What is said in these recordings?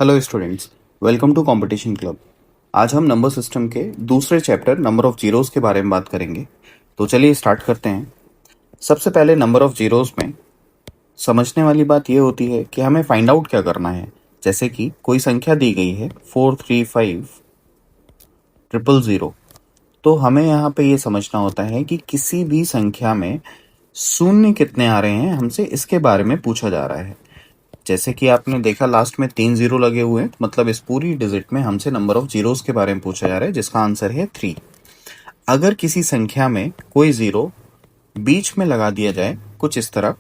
Hello students, welcome to competition club. आज हम number system के दूसरे चैप्टर नंबर ऑफ जीरोस के बारे में बात करेंगे। तो चलिए स्टार्ट करते हैं। सबसे पहले नंबर ऑफ जीरोस में समझने वाली बात यह होती है कि हमें फाइंड आउट क्या करना है। जैसे कि कोई संख्या दी गई है 435000, तो हमें यहाँ पे ये समझना होता है कि किसी भी संख्या में शून्य कितने आ रहे हैं, हमसे इसके बारे में पूछा जा रहा है। जैसे कि आपने देखा लास्ट में 3 जीरो लगे हुए हैं, मतलब इस पूरी डिजिट में हमसे नंबर ऑफ जीरोस के बारे में पूछा जा रहा है, जिसका आंसर है 3। अगर किसी संख्या में कोई जीरो बीच में लगा दिया जाए कुछ इस तरह,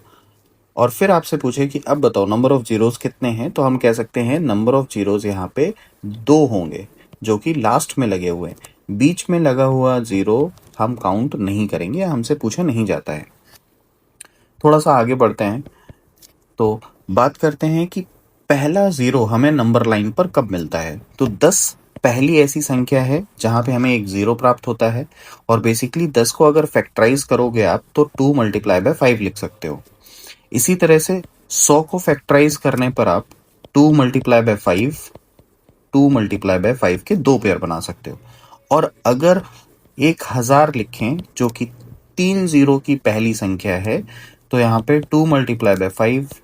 और फिर आपसे पूछे कि अब बताओ नंबर ऑफ जीरोस कितने हैं, तो हम कह सकते हैं नंबर ऑफ जीरोस यहाँ पे 2 होंगे, जो कि लास्ट में लगे हुए हैं। बीच में लगा हुआ जीरो हम काउंट नहीं करेंगे, हमसे पूछा नहीं जाता है। थोड़ा सा आगे बढ़ते हैं तो बात करते हैं कि पहला जीरो हमें नंबर लाइन पर कब मिलता है। तो 10 पहली ऐसी संख्या है जहां पे हमें एक जीरो प्राप्त होता है, और बेसिकली 10 को अगर फैक्टराइज करोगे आप तो 2 मल्टीप्लाई बाय 5 लिख सकते हो। इसी तरह से 100 को फैक्टराइज करने पर आप 2 मल्टीप्लाई बाय 5, 2 मल्टीप्लाई बाय 5 के 2 पेयर बना सकते हो। और अगर 1000 लिखें, जो कि 3 जीरो की पहली संख्या है, तो यहाँ पे 2 मल्टीप्लाई बाय 5,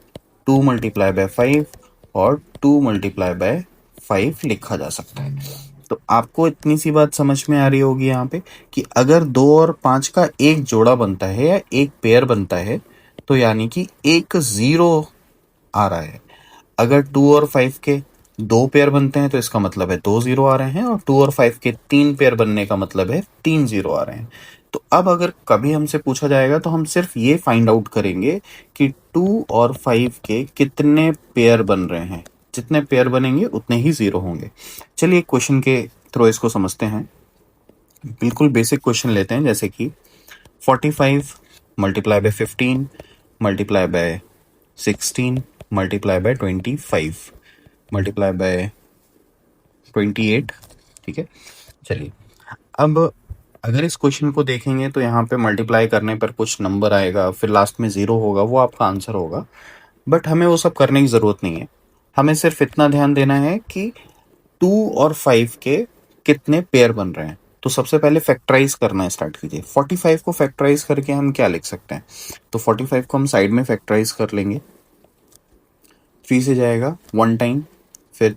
2 मल्टीप्लाई बाय 5 और 2 मल्टीप्लाई बाय 5 लिखा जा सकता है। तो आपको इतनी सी बात समझ में आ रही होगी यहाँ पे कि अगर 2 और 5 का एक जोड़ा बनता है या एक पेयर बनता है, तो यानी कि एक जीरो आ रहा है। अगर 2 और 5 के 2 पेयर बनते हैं तो इसका मतलब है 2 जीरो आ रहे हैं, और 2 और 5 के 3 पेयर बनने का मतलब है 3 जीरो आ रहे हैं। तो अब अगर कभी हमसे पूछा जाएगा तो हम सिर्फ ये फाइंड आउट करेंगे कि 2 और 5 के कितने पेयर बन रहे हैं। जितने पेयर बनेंगे उतने ही जीरो होंगे। चलिए क्वेश्चन के थ्रू इसको समझते हैं। बिल्कुल बेसिक क्वेश्चन लेते हैं, जैसे कि 45 multiply by 15 multiply by 16 multiply by 25 multiply by 28। ठीक है, चलिए अब अगर इस क्वेश्चन को देखेंगे तो यहाँ पे मल्टीप्लाई करने पर कुछ नंबर आएगा, फिर लास्ट में जीरो होगा, वो आपका आंसर होगा। बट हमें वो सब करने की ज़रूरत नहीं है। हमें सिर्फ इतना ध्यान देना है कि 2 और 5 के कितने पेयर बन रहे हैं। तो सबसे पहले फैक्टराइज करना स्टार्ट कीजिए। 45 को फैक्टराइज करके हम क्या लिख सकते हैं, तो 45 को हम साइड में फैक्टराइज कर लेंगे। 3 से जाएगा 1 टाइम, फिर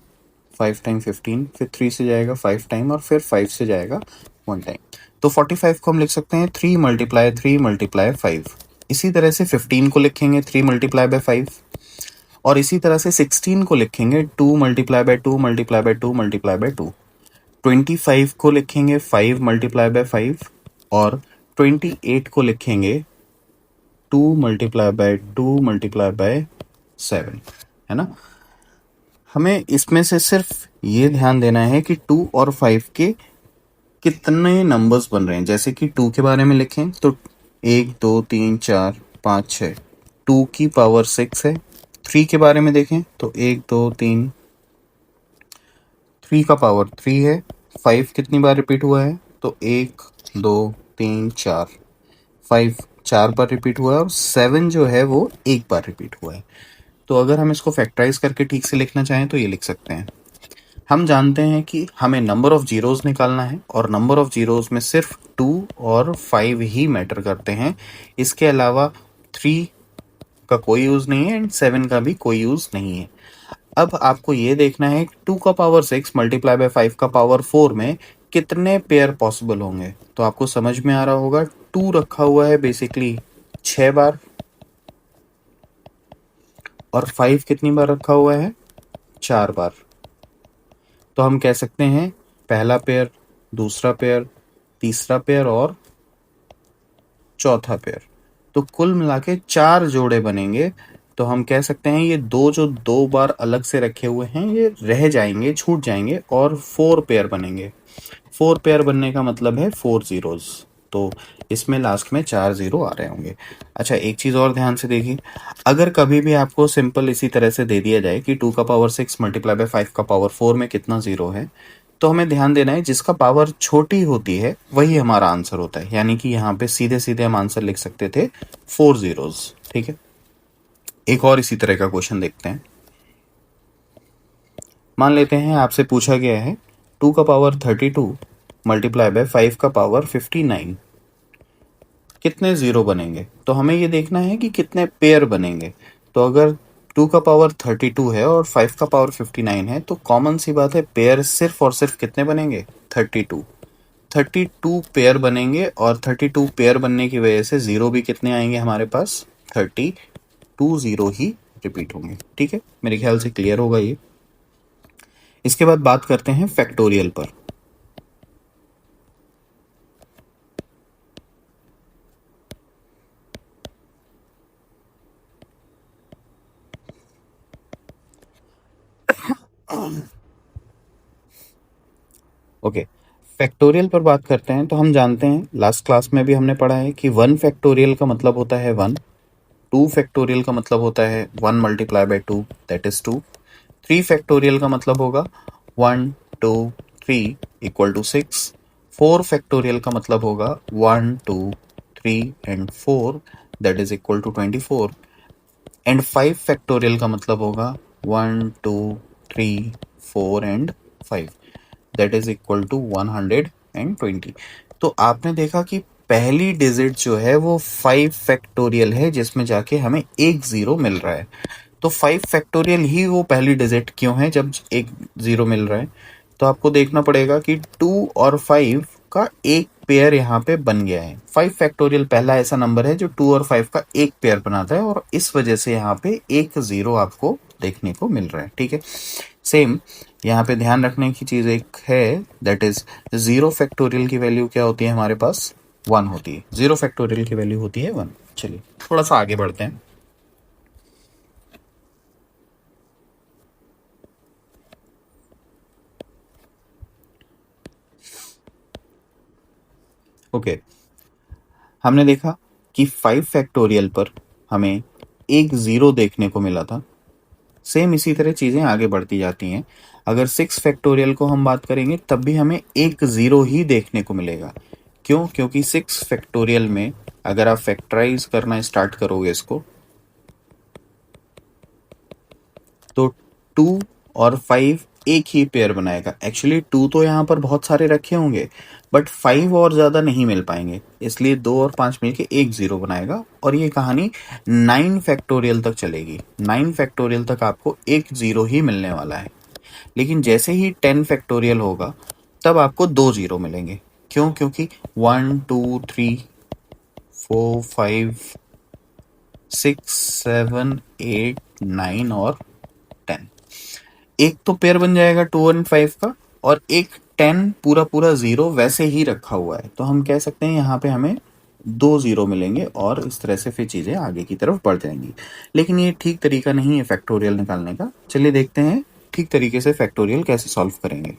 5 टाइम 15, फिर 3 से जाएगा 5 टाइम, और फिर 5 से जाएगा 1 टाइम। तो 45 को हम लिख सकते हैं 3 मल्टीप्लाई 3 मल्टीप्लाई 5। इसी तरह से 15 को लिखेंगे 3 मल्टीप्लाई बाय 5, और इसी तरह से 16 को लिखेंगे 2 multiply by 2 multiply by 2 multiply by 2। 25 को लिखेंगे 5 मल्टीप्लाई बाय 5, और 28 को लिखेंगे 2 मल्टीप्लाई बाय 2 मल्टीप्लाई बाय 7, है ना। हमें इसमें से सिर्फ ये ध्यान देना है कि 2 और 5 के कितने नंबर्स बन रहे हैं। जैसे कि 2 के बारे में लिखें तो 1 2 3 4 5 6, 2 की पावर 6 है। 3 के बारे में देखें तो 1 2 3, 3 का पावर 3 है। 5 कितनी बार रिपीट हुआ है, तो 1 2 3 4, 5 4 बार रिपीट हुआ है, और 7 जो है वो एक बार रिपीट हुआ है। तो अगर हम इसको फैक्टराइज करके ठीक से लिखना चाहें तो ये लिख सकते हैं। हम जानते हैं कि हमें नंबर ऑफ जीरोस निकालना है, और नंबर ऑफ जीरोस में सिर्फ 2 और 5 ही मैटर करते हैं। इसके अलावा 3 का कोई यूज़ नहीं है, एंड 7 का भी कोई यूज़ नहीं है। अब आपको ये देखना है 2 का पावर 6 मल्टीप्लाई बाय 5 का पावर 4 में कितने पेयर पॉसिबल होंगे। तो आपको समझ में आ रहा होगा 2 रखा हुआ है बेसिकली 6 बार, और 5 कितनी बार रखा हुआ है, 4 बार। तो हम कह सकते हैं पहला पेयर, दूसरा पेयर, तीसरा पेयर और चौथा पेयर। तो कुल मिला के 4 जोड़े बनेंगे। तो हम कह सकते हैं ये दो जो 2 बार अलग से रखे हुए हैं ये रह जाएंगे, छूट जाएंगे, और 4 पेयर बनेंगे। 4 पेयर बनने का मतलब है 4 जीरोज। तो इसमें लास्ट में 4 जीरो आ रहे होंगे। अच्छा, एक चीज़ और ध्यान से देखिए, अगर कभी भी आपको सिंपल इसी तरह से दे दिया जाए कि 2 का पावर 6 मल्टीप्लाई बाय 5 का पावर 4 में कितना जीरो है, तो हमें ध्यान देना है जिसका पावर छोटी होती है वही हमारा आंसर होता है। यानी कि यहाँ पे सीधे सीधे हम आंसर लिख सकते थे 4 जीरोज। ठीक है, एक और इसी तरह का क्वेश्चन देखते हैं। मान लेते हैं आपसे पूछा गया है 2 का पावर 32 मल्टीप्लाई बाय 5 का पावर 59 कितने जीरो बनेंगे। तो हमें ये देखना है कि कितने पेयर बनेंगे। तो अगर 2 का पावर 32 है और 5 का पावर 59 है तो कॉमन सी बात है, पेयर सिर्फ और सिर्फ कितने बनेंगे, 32। 32 पेयर बनेंगे और 32 पेयर बनने की वजह से जीरो भी कितने आएंगे हमारे पास, 32 जीरो ही रिपीट होंगे। ठीक है, मेरे ख्याल से क्लियर होगा ये। इसके बाद बात करते हैं फैक्टोरियल पर। ओके, फैक्टोरियल पर बात करते हैं तो हम जानते हैं लास्ट क्लास में भी हमने पढ़ा है कि 1 फैक्टोरियल का मतलब होता है 1, 2 फैक्टोरियल का मतलब होता है 1 multiply by 2 that is 2, 3 factorial का मतलब होगा 1 2 3 इक्वल टू 6, 4 फैक्टोरियल का मतलब होगा 1 2 3 and 4 that is equal to 24, and 5 factorial का मतलब होगा 1 2 3 4 and 5 that is equal to 120। तो आपने देखा कि पहली डिजिट जो है वो 5 फैक्टोरियल है जिसमें जाके हमें एक जीरो मिल रहा है। तो 5 फैक्टोरियल ही वो पहली डिजिट क्यों है जब एक जीरो मिल रहा है। तो आपको देखना पड़ेगा कि 2 और 5 का एक पेयर यहाँ पे बन गया है। 5 फैक्टोरियल पहला ऐसा नंबर है जो 2 और 5 का एक पेयर बनाता है और इस वजह से यहाँ पे एक जीरो आपको देखने को मिल रहा है। ठीक है, सेम यहाँ पे ध्यान रखने की चीज एक है, दैट इज जीरो फैक्टोरियल की वैल्यू क्या होती है हमारे पास, 1 होती है। जीरो फैक्टोरियल की वैल्यू होती है 1। चलिए थोड़ा सा आगे बढ़ते हैं। ओके, हमने देखा कि 5 फैक्टोरियल पर हमें एक जीरो देखने को मिला था। सेम इसी तरह चीजें आगे बढ़ती जाती हैं। अगर 6 फैक्टोरियल को हम बात करेंगे तब भी हमें एक जीरो ही देखने को मिलेगा। क्यों? क्योंकि 6 फैक्टोरियल में अगर आप फैक्टराइज करना स्टार्ट करोगे इसको तो 2 और 5 एक ही पेयर बनाएगा। एक्चुअली 2 तो यहाँ पर बहुत सारे रखे होंगे बट 5 और ज्यादा नहीं मिल पाएंगे, इसलिए 2 और 5 मिलके एक जीरो बनाएगा और ये कहानी 9 फैक्टोरियल तक चलेगी। 9 फैक्टोरियल तक आपको एक जीरो ही मिलने वाला है। लेकिन जैसे ही 10 फैक्टोरियल होगा तब आपको दो जीरो मिलेंगे। क्यों? क्योंकि 1 2 3 4 5 6 7 8 9 और 10, एक तो पेयर बन जाएगा 2 एंड 5 का और एक 10 पूरा पूरा जीरो वैसे ही रखा हुआ है। तो हम कह सकते हैं यहाँ पे हमें दो जीरो मिलेंगे और इस तरह से फिर चीजें आगे की तरफ बढ़ जाएंगी। लेकिन ये ठीक तरीका नहीं है फैक्टोरियल निकालने का। चलिए देखते हैं ठीक तरीके से फैक्टोरियल कैसे सॉल्व करेंगे।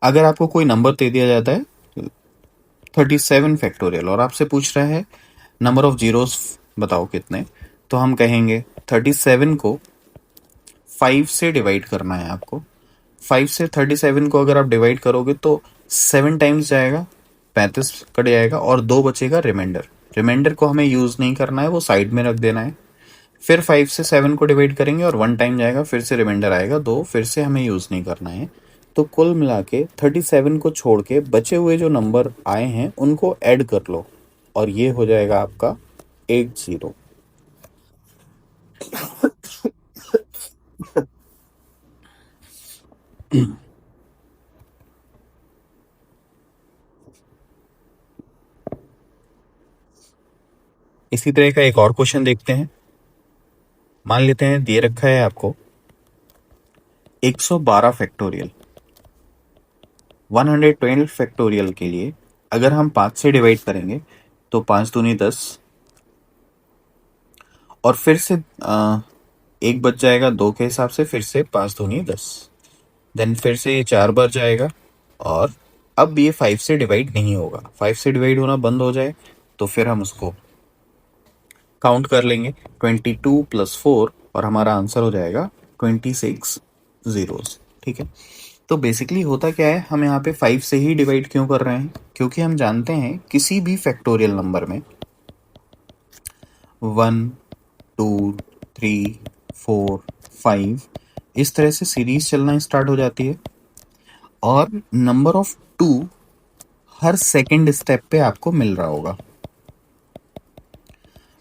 अगर आपको कोई नंबर दे दिया जाता है 37 फैक्टोरियल और आपसे पूछ रहा है नंबर ऑफ जीरोस बताओ कितने, तो हम कहेंगे 37 को 5 से डिवाइड करना है आपको। 5 से 37 को अगर आप डिवाइड करोगे तो 7 टाइम्स जाएगा, 35 कट जाएगा और दो बचेगा रिमाइंडर। रिमाइंडर को हमें यूज नहीं करना है, वो साइड में रख देना है। फिर 5 से 7 को डिवाइड करेंगे और 1 टाइम जाएगा, फिर से रिमाइंडर आएगा दो, फिर से हमें यूज नहीं करना है। तो कुल मिला के 37 को छोड़ के बचे हुए जो नंबर आए हैं उनको ऐड कर लो और ये हो जाएगा आपका 80। इसी तरह का एक और क्वेश्चन देखते हैं। मान लेते हैं दिए रखा है आपको 112 फैक्टोरियल। 112 फैक्टोरियल के लिए अगर हम 5 से डिवाइड करेंगे तो 5 दूनी 10 और फिर से एक बच जाएगा दो के हिसाब से, फिर से 5 दूनी 10, देन फिर से ये 4 बार जाएगा और अब ये 5 से डिवाइड नहीं होगा। 5 से डिवाइड होना बंद हो जाए तो फिर हम उसको काउंट कर लेंगे 22 प्लस 4 और हमारा आंसर हो जाएगा 26 जीरोस। ठीक है, तो बेसिकली होता क्या है, हम यहाँ पे 5 से ही डिवाइड क्यों कर रहे हैं, क्योंकि हम जानते हैं किसी भी फैक्टोरियल नंबर में 1 2 3 4 5 इस तरह से सीरीज चलना स्टार्ट हो जाती है और number of 2 her second step पे आपको मिल रहा होगा,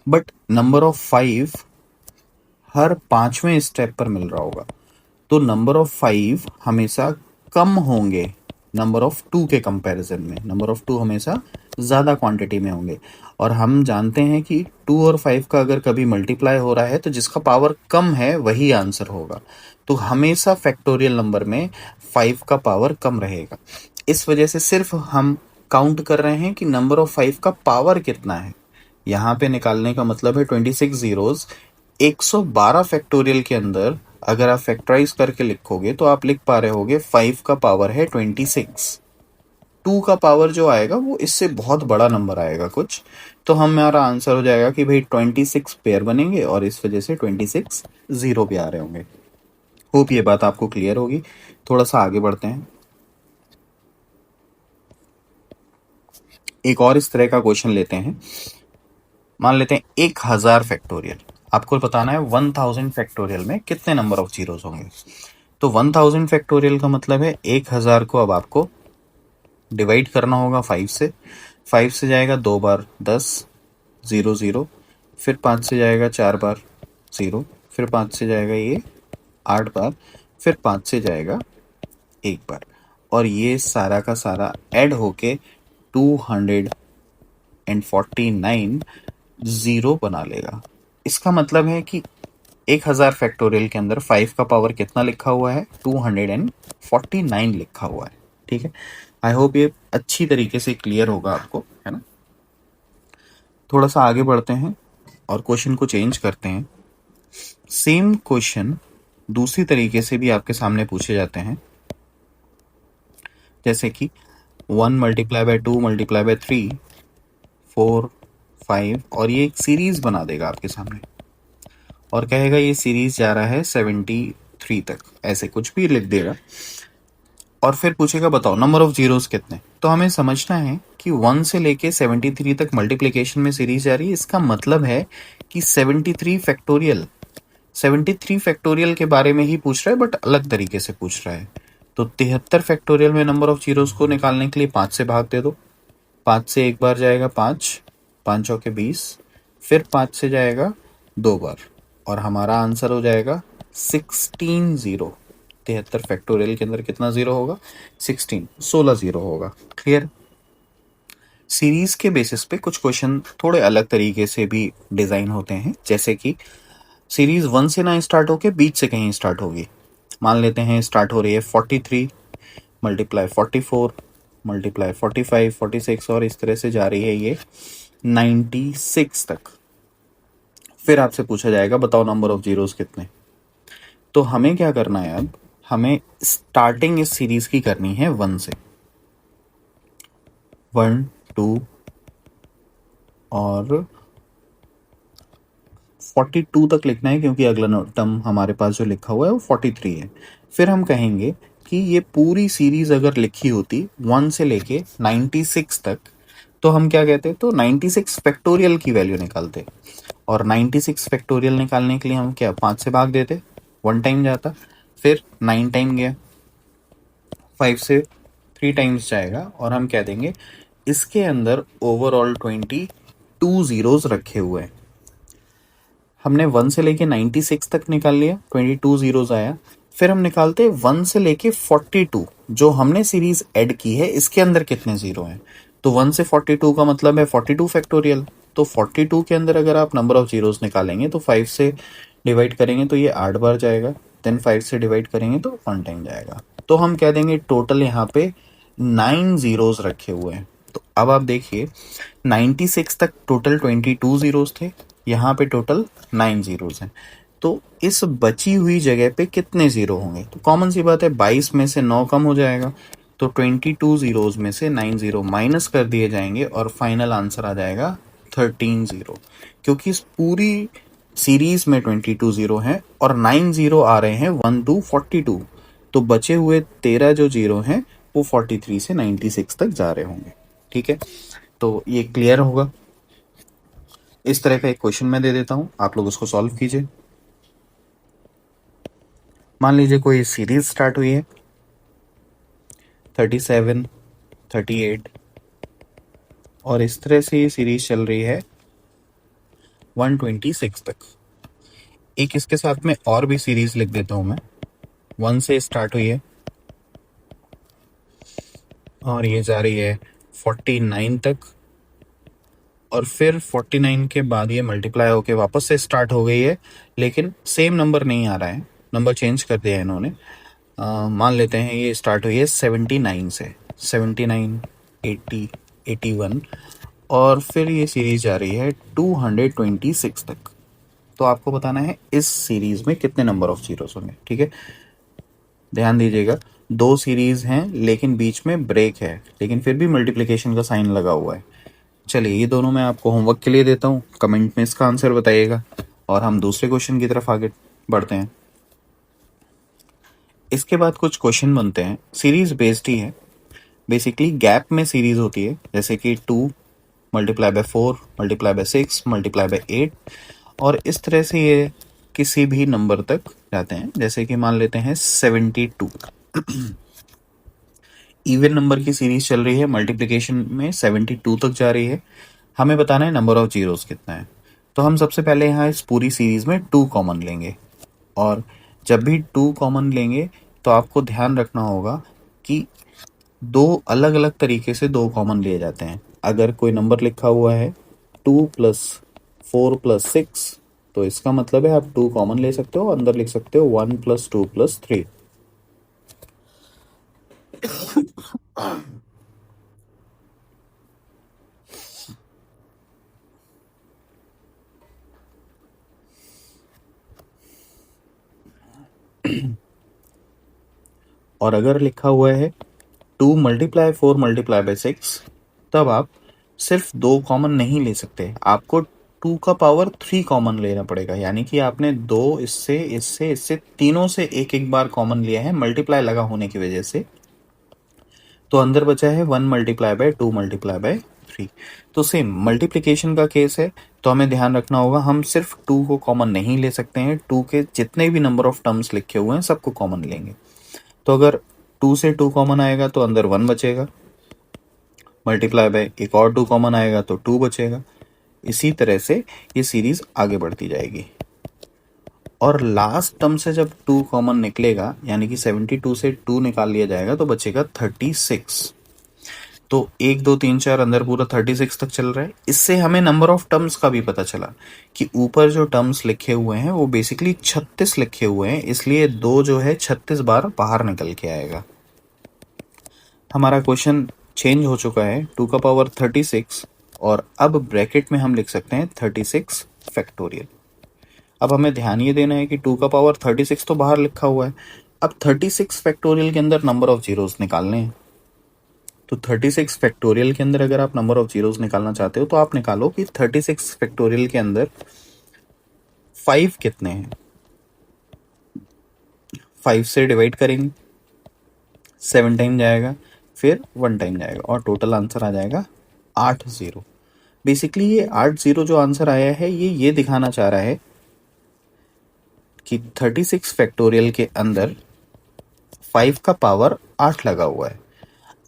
बट नंबर ऑफ 5 हर 5वें स्टेप पर मिल रहा होगा। तो नंबर ऑफ 5 हमेशा कम होंगे नंबर ऑफ 2 के कंपैरिजन में, नंबर ऑफ 2 हमेशा ज़्यादा क्वांटिटी में होंगे। और हम जानते हैं कि 2 और 5 का अगर कभी मल्टीप्लाई हो रहा है तो जिसका पावर कम है वही आंसर होगा। तो हमेशा फैक्टोरियल नंबर में 5 का पावर कम रहेगा। इस वजह से सिर्फ हम काउंट कर रहे हैं कि नंबर ऑफ 5 का पावर कितना है। यहाँ पे निकालने का मतलब है 26 जीरोज 112 फैक्टोरियल के अंदर अगर आप फैक्टराइज करके लिखोगे तो आप लिख पा रहे होगे 5 का पावर है 26। 2 का पावर जो आएगा वो इससे बहुत बड़ा नंबर आएगा कुछ, तो हमारा आंसर हो जाएगा कि भाई 26 पेयर बनेंगे और इस वजह से 26 जीरो भी आ रहे होंगे। होप ये बात आपको क्लियर होगी। थोड़ा सा आगे बढ़ते हैं। एक और इस तरह का क्वेश्चन लेते हैं। मान लेते हैं 1000 फैक्टोरियल, आपको बताना है 1000 फैक्टोरियल में कितने नंबर ऑफ जीरोस होंगे। तो 1000 फैक्टोरियल का मतलब है 1000 को अब आपको डिवाइड करना होगा 5 से। 5 से जाएगा 2 बार 10 0 0, फिर 5 से जाएगा 4 बार 0, फिर 5 से जाएगा ये 8 बार, फिर 5 से जाएगा 1 बार, और ये सारा का सारा ऐड होके 249 जीरो बना लेगा। इसका मतलब है कि 1000 फैक्टोरियल के अंदर 5 का पावर कितना लिखा हुआ है, 249 लिखा हुआ है। ठीक है, आई होप ये अच्छी तरीके से क्लियर होगा आपको, है ना। थोड़ा सा आगे बढ़ते हैं और क्वेश्चन को चेंज करते हैं। सेम क्वेश्चन दूसरी तरीके से भी आपके सामने पूछे जाते हैं, जैसे कि 1 मल्टीप्लाई बाय 2 मल्टीप्लाई बाय 3 4 5, और ये एक सीरीज बना देगा आपके सामने और कहेगा ये सीरीज जा रहा है 73 तक, ऐसे कुछ भी लिख देगा और फिर पूछेगा बताओ नंबर ऑफ जीरोस कितने। तो हमें समझना है कि 1 से लेके 73 तक मल्टीप्लिकेशन में सीरीज जा रही है। इसका मतलब है कि 73 फैक्टोरियल, 73 फैक्टोरियल के बारे में ही पूछ रहा है बट अलग तरीके से पूछ रहा है। तो 73 फैक्टोरियल में नंबर ऑफ जीरोस को निकालने के लिए 5 से भाग दे दो। 5 से एक बार जाएगा 5, 5 चौके 20, फिर 5 से जाएगा 2 बार और हमारा आंसर हो जाएगा 16 जीरो। 73 फैक्टोरियल के अंदर कितना जीरो होगा, 16 जीरो होगा। क्लियर। सीरीज के बेसिस पे कुछ क्वेश्चन थोड़े अलग तरीके से भी डिजाइन होते हैं, जैसे कि सीरीज 1 से ना स्टार्ट होके बीच से कहीं स्टार्ट होगी। मान लेते हैं स्टार्ट हो रही है 43 मल्टीप्लाई 44 मल्टीप्लाई 45 46 और इस तरह से जा रही है ये 96 तक। फिर आपसे पूछा जाएगा बताओ नंबर ऑफ जीरोस कितने। तो हमें क्या करना है, अब हमें स्टार्टिंग इस सीरीज की करनी है 1 से, 1 2 और 42 तक लिखना है, क्योंकि अगला टर्म हमारे पास जो लिखा हुआ है वो 43 है। फिर हम कहेंगे कि ये पूरी सीरीज अगर लिखी होती 1 से लेके 96 तक तो हम क्या कहते, तो 96 फैक्टोरियल की वैल्यू निकालते, और 96 फैक्टोरियल निकालने के लिए हम क्या 5 से भाग देते, 1 टाइम जाता, फिर 9 टाइम गया, 5 से 3 टाइम्स जाएगा और हम कह देंगे इसके अंदर ओवरऑल 22 जीरोस रखे हुए हैं। हमने 1 से लेके 96 तक निकाल लिया, 22 जीरोस आया। फिर हम निकालते 1 से लेके 42, जो हमने सीरीज ऐड की है इसके अंदर कितने जीरो हैं। तो 1 से 42 का मतलब है 42 फैक्टोरियल। तो 42 के अंदर अगर आप नंबर ऑफ जीरोस निकालेंगे तो 5 से डिवाइड करेंगे तो ये 8 बार जाएगा, देन 5 से डिवाइड करेंगे तो 1 टाइम जाएगा। तो हम कह देंगे टोटल यहाँ पे 9 जीरोस रखे हुए हैं। तो अब आप देखिए 96 तक टोटल 22 जीरोस थे, यहाँ पे टोटल 9 जीरोस हैं। तो इस बची हुई जगह पे कितने जीरो होंगे, तो कॉमन सी बात है 22 में से 9 कम हो जाएगा, तो 22 जीरोस में से 9 जीरो माइनस कर दिए जाएंगे और फाइनल आंसर आ जाएगा 13 जीरो। क्योंकि इस पूरी सीरीज में 22 जीरो हैं और 9 जीरो आ रहे हैं 1 to 42, तो बचे हुए 13 जो जीरो हैं वो 43 से 96 तक जा रहे होंगे। ठीक है, तो ये क्लियर होगा। इस तरह का एक क्वेश्चन मैं दे देता हूं, आप लोग उसको सॉल्व कीजिए। मान लीजिए कोई सीरीज स्टार्ट हुई है 37, 38 और इस तरह से ये सीरीज चल रही है 126 तक। एक इसके साथ में और भी सीरीज लिख देता हूं मैं। 1 से स्टार्ट हुई है और ये जा रही है 49 तक, और फिर 49 के बाद ये मल्टीप्लाई होके वापस से स्टार्ट हो गई है, लेकिन सेम नंबर नहीं आ रहा है, नंबर चेंज कर दिया है इन्होंने। मान लेते हैं ये स्टार्ट हुई है 79 से, 79, 80, 81 और फिर ये सीरीज जा रही है 226 तक। तो आपको बताना है इस सीरीज में कितने नंबर ऑफ जीरोस होंगे। ठीक है, ध्यान दीजिएगा, दो सीरीज हैं लेकिन बीच में ब्रेक है, लेकिन फिर भी मल्टीप्लिकेशन का साइन लगा हुआ है। चलिए ये दोनों मैं आपको होमवर्क के लिए देता हूँ, कमेंट में इसका आंसर बताइएगा और हम दूसरे क्वेश्चन की तरफ आगे बढ़ते हैं। इसके बाद कुछ क्वेश्चन बनते हैं, सीरीज बेस्ड ही है, बेसिकली गैप में सीरीज होती है, जैसे कि 2 multiply by 4 multiply by 6 multiply by 8 और इस तरह से ये किसी भी नंबर तक जाते हैं। जैसे कि मान लेते हैं 72, इवन नंबर की सीरीज चल रही है, मल्टीप्लिकेशन में 72 तक जा रही है, हमें बताना है नंबर ऑफ जीरोस कितना है। तो हम सबसे पहले यहाँ इस पूरी सीरीज में 2 कॉमन लेंगे, और जब भी 2 कॉमन लेंगे तो आपको ध्यान रखना होगा कि दो अलग अलग तरीके से 2 कॉमन लिए जाते हैं। अगर कोई नंबर लिखा हुआ है 2 प्लस 4 प्लस 6, तो इसका मतलब है आप 2 कॉमन ले सकते हो, अंदर लिख सकते हो 1 प्लस 2 प्लस 3। और अगर लिखा हुआ है 2 मल्टीप्लाई 4 मल्टीप्लाई बाय 6, तब आप सिर्फ 2 कॉमन नहीं ले सकते, आपको 2 का पावर 3 कॉमन लेना पड़ेगा। यानी कि आपने 2 इससे इससे इससे तीनों से एक एक बार कॉमन लिया है, मल्टीप्लाई लगा होने की वजह से, तो अंदर बचा है 1 मल्टीप्लाई बाय 2 मल्टीप्लाई बाय 3। तो सेम मल्टीप्लिकेशन का केस है, तो हमें ध्यान रखना होगा हम सिर्फ 2 को कॉमन नहीं ले सकते हैं, 2 के जितने भी नंबर ऑफ टर्म्स लिखे हुए हैं सबको कॉमन लेंगे। तो अगर 2 से 2 कॉमन आएगा तो अंदर 1 बचेगा, मल्टीप्लाई बाय एक और 2 कॉमन आएगा तो 2 बचेगा। इसी तरह से ये सीरीज आगे बढ़ती जाएगी, और लास्ट टर्म से जब 2 कॉमन निकलेगा, यानी कि 72 से 2 निकाल लिया जाएगा तो बचेगा 36। तो 1 2 3 4 अंदर पूरा 36 तक चल रहा है। इससे हमें नंबर ऑफ टर्म्स का भी पता चला कि ऊपर जो टर्म्स लिखे हुए हैं वो बेसिकली 36 लिखे हुए हैं, इसलिए 2 जो है 36 बार बाहर निकल के आएगा। हमारा क्वेश्चन चेंज हो चुका है, 2 का पावर 36, और अब ब्रैकेट में हम लिख सकते हैं 36 फैक्टोरियल। अब हमें ध्यान ये देना है कि 2 का पावर 36 तो बाहर लिखा हुआ है, अब 36 फैक्टोरियल के अंदर नंबर ऑफ जीरोस निकालने हैं। तो 36 फैक्टोरियल के अंदर अगर आप नंबर ऑफ जीरोस निकालना चाहते हो तो आप निकालो कि 36 फैक्टोरियल के अंदर 5 कितने हैं। 5 से डिवाइड करेंगे, 7 टाइम जाएगा, फिर 1 टाइम जाएगा, और टोटल आंसर आ जाएगा 8 जीरो। बेसिकली ये 8 जीरो जो आंसर आया है ये दिखाना चाह रहा है कि 36 फैक्टोरियल के अंदर 5 का पावर 8 लगा हुआ है।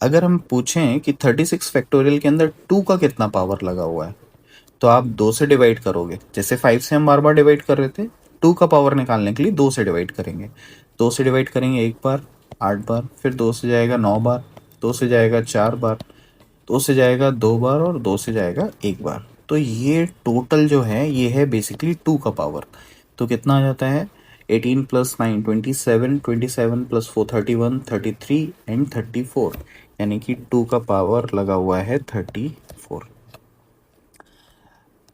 अगर हम पूछें कि 36 फैक्टोरियल के अंदर 2 का कितना पावर लगा हुआ है, तो आप 2 से डिवाइड करोगे, जैसे 5 से हम बार बार डिवाइड कर रहे थे, 2 का पावर निकालने के लिए 2 से डिवाइड करेंगे। 2 से डिवाइड करेंगे एक बार 8 बार, फिर 2 से जाएगा 9 बार, 2 से जाएगा 4 बार, 2 से जाएगा 2 बार, और 2 से जाएगा 1 बार। तो ये टोटल जो है ये है बेसिकली 2 का पावर। तो कितना आ जाता है, 18 प्लस 9 27, 27 प्लस 4 31, 33 एंड 34, यानी कि 2 का पावर लगा हुआ है 34।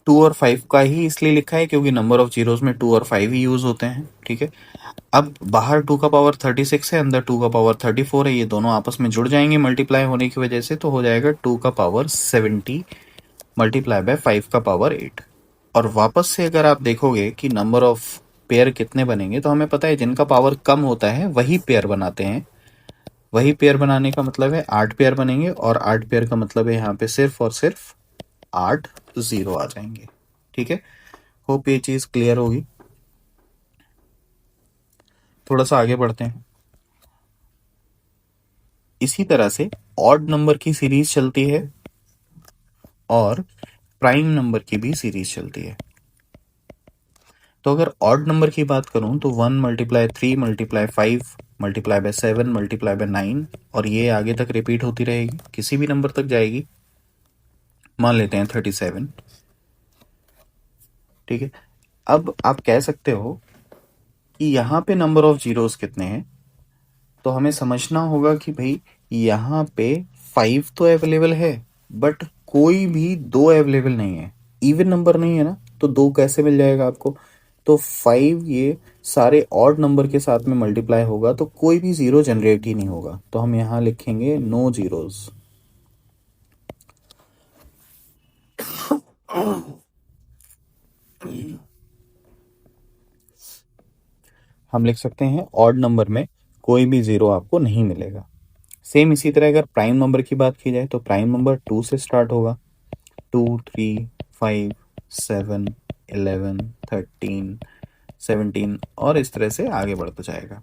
2 और 5 का ही इसलिए लिखा है क्योंकि नंबर ऑफ जीरोस में 2 और 5 ही यूज होते हैं। ठीक है, अब बाहर 2 का पावर 36 है, अंदर 2 का पावर 34 है, ये दोनों आपस में जुड़ जाएंगे मल्टीप्लाई होने की वजह से, तो हो जाएगा 2 का पावर 70 मल्टीप्लाई बाय 5 का पावर 8। और वापस से अगर आप देखोगे कि नंबर ऑफ पेयर कितने बनेंगे, तो हमें पता है जिनका पावर कम होता है वही पेयर बनाते हैं। वही पेयर बनाने का मतलब है 8 पेयर बनेंगे, और 8 पेयर का मतलब है यहाँ पे सिर्फ और सिर्फ 8 जीरो आ जाएंगे। ठीक है, होप ये चीज क्लियर होगी। थोड़ा सा आगे बढ़ते हैं। इसी तरह से ऑड नंबर की सीरीज चलती है और प्राइम नंबर की भी सीरीज चलती है। तो अगर ऑड नंबर की बात करूं तो 1 × 3 × 5 × 7 × 9 और ये आगे तक रिपीट होती रहेगी, किसी भी नंबर तक जाएगी। मान लेते हैं 37। ठीक है, अब आप कह सकते हो कि यहाँ पे नंबर ऑफ जीरोस कितने हैं, तो हमें समझना होगा कि भाई यहाँ पे 5 तो अवेलेबल है, बट कोई भी 2 अवेलेबल नहीं है। इवन नंबर नहीं है ना, तो 2 कैसे मिल जाएगा आपको? तो 5 ये सारे ऑड नंबर के साथ में मल्टीप्लाई होगा तो कोई भी जीरो जनरेट ही नहीं होगा, तो हम यहाँ लिखेंगे नो जीरोस। हम लिख सकते हैं ऑड नंबर में कोई भी जीरो आपको नहीं मिलेगा। सेम इसी तरह अगर प्राइम नंबर की बात की जाए तो प्राइम नंबर 2 से स्टार्ट होगा। 2, 3, 5, 7, 11, 13, 17 और इस तरह से आगे बढ़ता जाएगा।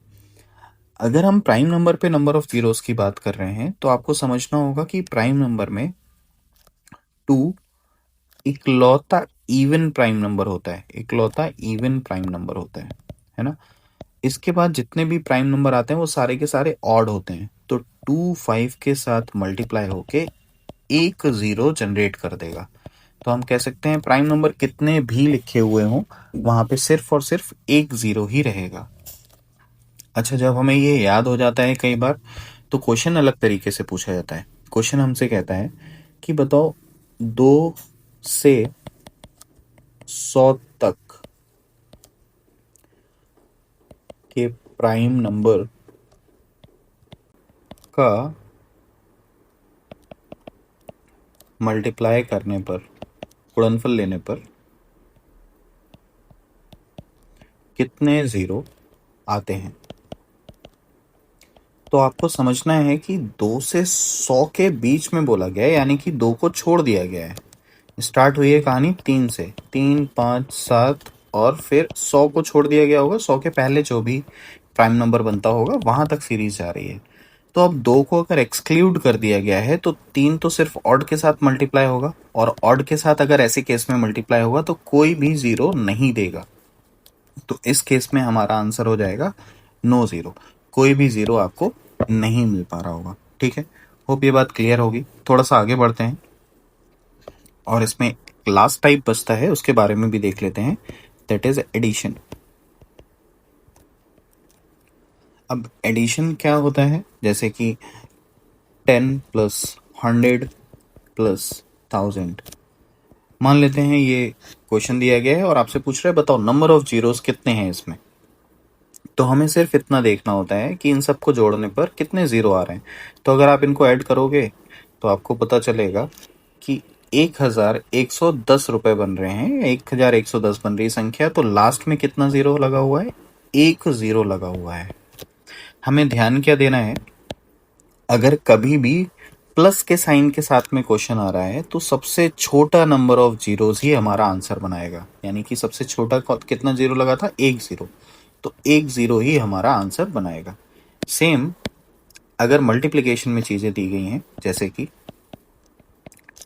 अगर हम प्राइम नंबर पे नंबर ऑफ जीरोस की बात कर रहे हैं तो आपको समझना होगा कि प्राइम नंबर में 2 इकलौता इवन प्राइम नंबर होता है, इकलौता इवन प्राइम नंबर होता है ना। इसके बाद जितने भी प्राइम नंबर आते हैं वो सारे के सारे ऑड होते हैं, तो 2 5 के साथ मल्टीप्लाई होके एक जीरो जनरेट कर देगा। तो हम कह सकते हैं प्राइम नंबर कितने भी लिखे हुए हों वहां पे सिर्फ और सिर्फ एक जीरो ही रहेगा। अच्छा, जब हमें ये याद हो जाता है कई बार तो क्वेश्चन अलग तरीके से पूछा जाता है। क्वेश्चन हमसे कहता है कि बताओ 2 से 100 तक के प्राइम नंबर का मल्टीप्लाई करने पर, गुणनफल लेने पर कितने जीरो आते हैं। तो आपको समझना है कि 2 से 100 के बीच में बोला गया है, यानी कि 2 को छोड़ दिया गया है। स्टार्ट हुई है कहानी 3 से, 3, 5, 7 और फिर 100 को छोड़ दिया गया होगा। 100 के पहले जो भी प्राइम नंबर बनता होगा वहां तक सीरीज जा रही है। तो अब 2 को अगर एक्सक्लूड कर दिया गया है तो 3 तो सिर्फ ऑड के साथ मल्टीप्लाई होगा, और ऑड के साथ अगर ऐसे केस में मल्टीप्लाई होगा तो कोई भी जीरो नहीं देगा। तो इस केस में हमारा आंसर हो जाएगा नो जीरो, कोई भी जीरो आपको नहीं मिल पा रहा होगा। ठीक है, होप ये बात क्लियर होगी। थोड़ा सा आगे बढ़ते हैं और इसमें लास्ट टाइप बचता है, उसके बारे में भी देख लेते हैं, दैट इज एडिशन। अब एडिशन क्या होता है, जैसे कि 10 प्लस 100 प्लस 1000। मान लेते हैं ये क्वेश्चन दिया गया है और आपसे पूछ रहा है बताओ नंबर ऑफ जीरोस कितने हैं इसमें। तो हमें सिर्फ इतना देखना होता है कि इन सबको जोड़ने पर कितने जीरो आ रहे हैं। तो अगर आप इनको ऐड करोगे तो आपको पता चलेगा कि 1110 रुपए बन रहे हैं, 1110 बन रही संख्या। तो लास्ट में कितना जीरो लगा हुआ है? एक जीरो लगा हुआ है। हमें ध्यान क्या देना है, अगर कभी भी प्लस के साइन के साथ में क्वेश्चन आ रहा है तो सबसे छोटा नंबर ऑफ जीरोस ही हमारा आंसर बनाएगा। यानी कि सबसे छोटा कितना जीरो लगा था? एक जीरो, तो एक जीरो ही हमारा आंसर बनाएगा। सेम अगर मल्टीप्लिकेशन में चीजें दी गई हैं, जैसे कि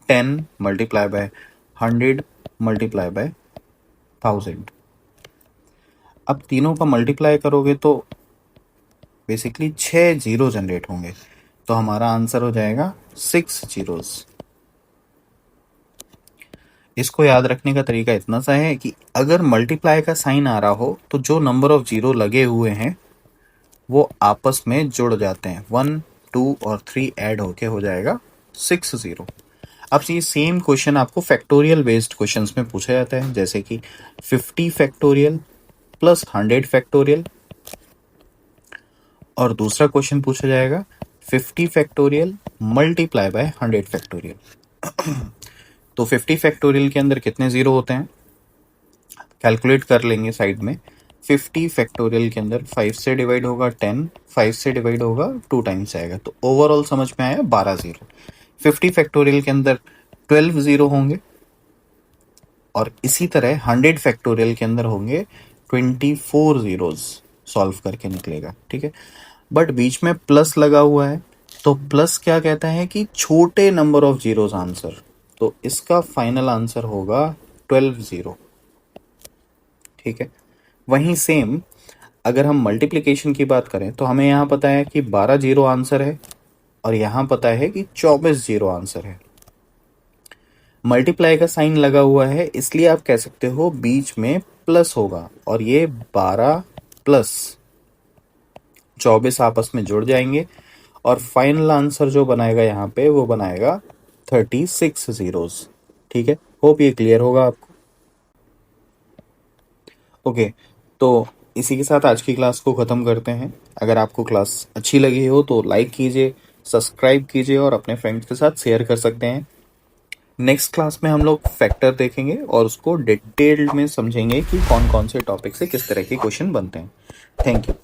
10 मल्टीप्लाई बाय 100 मल्टीप्लाई बाय 1000, अब तीनों का मल्टीप्लाई करोगे तो बेसिकली 6 जीरो जनरेट होंगे, तो हमारा आंसर हो जाएगा 6 जीरोस। इसको याद रखने का तरीका इतना सा है कि अगर मल्टीप्लाई का साइन आ रहा हो तो जो नंबर ऑफ जीरो लगे हुए हैं वो आपस में जुड़ जाते हैं, 1, 2 और 3 ऐड होके हो जाएगा 6 जीरो। अब ये सेम क्वेश्चन आपको फैक्टोरियल बेस्ड क्वेश्चंस में पूछा जाता है, जैसे कि 50 फैक्टोरियल प्लस 100 फैक्टोरियल, और दूसरा क्वेश्चन पूछा जाएगा 50 फैक्टोरियल मल्टीप्लाई बाय 100 फैक्टोरियल। तो 50 फैक्टोरियल के अंदर कितने जीरो होते हैं कैलकुलेट कर लेंगे साइड में। 50 फैक्टोरियल के अंदर 5 से डिवाइड होगा 10, 5 से डिवाइड होगा 2 टाइम्स आएगा, तो ओवरऑल समझ में आया 12 जीरो। 50 फैक्टोरियल के अंदर 12 जीरो होंगे, और इसी तरह 100 फैक्टोरियल के अंदर होंगे 24 जीरोस। सॉल्व करके निकलेगा, ठीक है। बट बीच में प्लस लगा हुआ है, तो प्लस क्या कहता है कि छोटे नंबर ऑफ जीरोस आंसर, तो इसका फाइनल आंसर होगा 12 जीरो, ठीक है। वहीं सेम अगर हम मल्टीप्लिकेशन की बात करें तो हमें यहाँ पता है कि 12 जीरो आंसर है और यहाँ पता है कि 24 जीरो आंसर है। मल्टीप्लाई का साइन लगा हुआ है, इसलिए आप कह सकते हो बीच में प्लस होगा और ये 12 प्लस 24 आपस में जुड़ जाएंगे और फाइनल आंसर जो बनाएगा यहाँ पे वो बनाएगा 36 जीरोस, ठीक है। होप ये क्लियर होगा आपको। ओके, तो इसी के साथ आज की क्लास को ख़त्म करते हैं। अगर आपको क्लास अच्छी लगी हो तो लाइक कीजिए, सब्सक्राइब कीजिए और अपने फ्रेंड्स के साथ शेयर कर सकते हैं। नेक्स्ट क्लास में हम लोग फैक्टर देखेंगे और उसको डिटेल्ड में समझेंगे कि कौन कौन से टॉपिक से किस तरह के क्वेश्चन बनते हैं। Thank you.